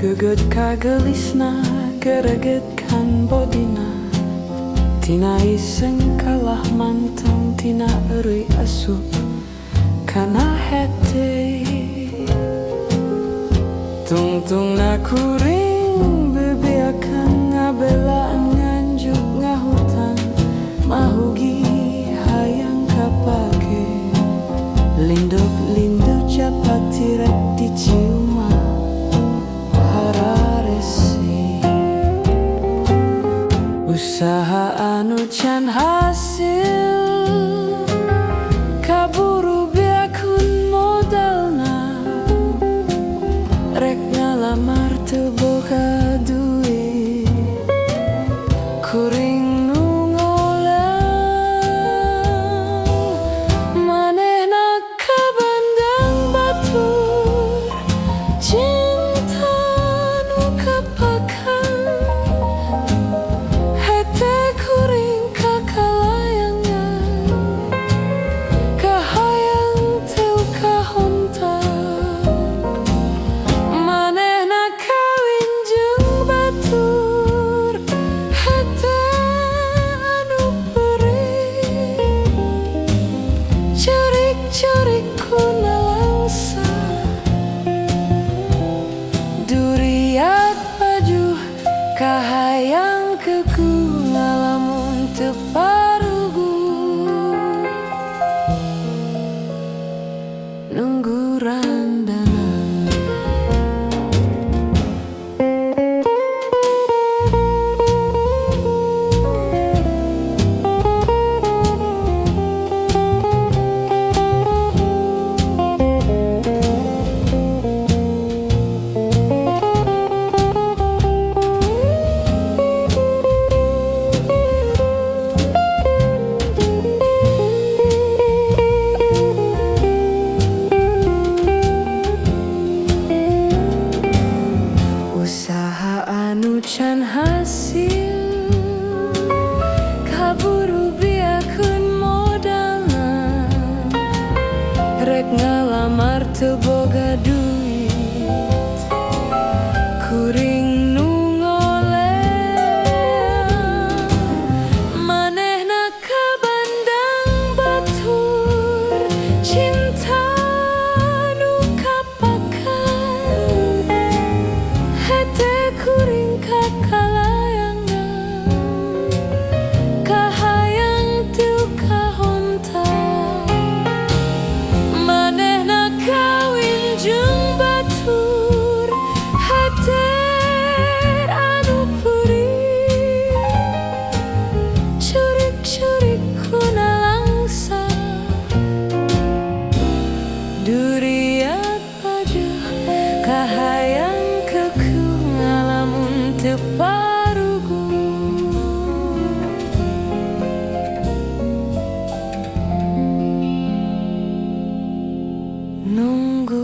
Geget kagelisna gereget kan bodina, tina iseng kalah mantang tina eri asu kana hete. Tungtung na kuring bebeakan ngabelaan nganjuk ngahutan mahugi hayang kapake linduk japat tirek diciuma hararesi. Usaha anu can hasil kaburu biakun modalna, rek ngalamar teu boga duit kuring nu ngolang. Manehna kabandang batur cinta nu kapakan, hete kuring kakalayangan kahayang teu kahontan. Manehna kawin jeung batur hete anu perih, curik-curik kuna langsa duriat pajuh kahayang keku ngalamun teu parugu nunggu randana. Usaha anu can hasil kaburu biakun modalna, rek ngalamar teu boga duit kuring nu ngoleh. Manehna kabandang batur cinta nu kapakan, hete kuring kakalayangan kahayang teu kahontan. Manehna kawin jeung batur hete anu perih, curik-curik kuna langsa duriat pajuh kahayang keku ngalamun teu parugu nunggu